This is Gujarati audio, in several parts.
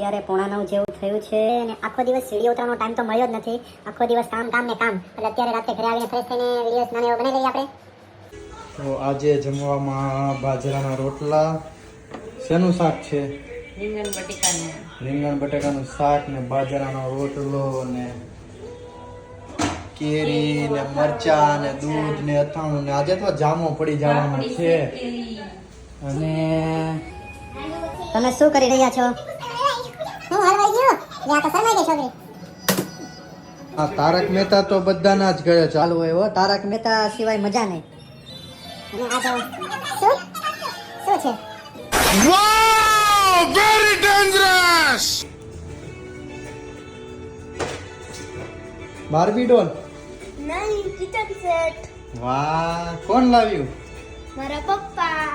અત્યારે 8:45 જેવું થયું છે અને આખો દિવસ સીડી ઉતરવાનો ટાઈમ તો મળ્યો જ નથી. આખો દિવસ કામ ને કામ. એટલે અત્યારે રાતે ઘરે આવીને ફ્રેશ થઈને વિડિયોસ નાને બનાવી લઈએ આપણે. તો આજે જમવામાં બાજરાના રોટલા, શેનું શાક છે? રીંગણ બટેકાનું શાક ને બાજરાનો રોટલો ને કેરી ને મરચા ને દૂધ ને અથાણું ને આજે તો જામો પડી જવાનો છે. અને તમે શું કરી રહ્યા છો? હું હલવાઈ ગયો. યા તો શરમાઈ ગઈ છોકરી. આ તારક મહેતા તો બધાના જ ઘરે ચાલુ હોય હો. તારક મહેતા સિવાય મજા નહીં. અને આ તો શું છે? Wow! Very dangerous! બાર્બી ડોલ. નહીં, કિચન સેટ. વાહ, કોણ લાવ્યું? મારા પપ્પા.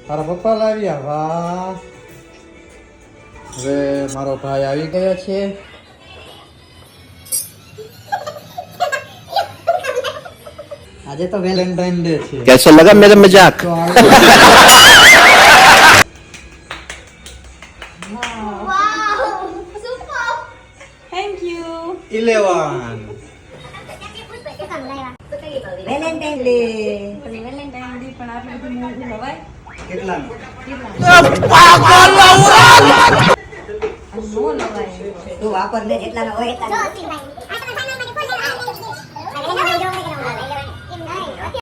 તારા પપ્પા લાવ્યા? વાહ. હવે મારો ભાઈ આવી ગયો છે. આજે તો વેલેન્ટાઇન ડે છે. कैसा लगा मेरा मजाक? તો wow, super. Thank you. 11 Valentine Day. Valentine Day પણ આપણે બધું મોંઘું લવાય. કેટલાનું? નો લવાય. તું વાપર દે જેટલાનો હોય એટલા.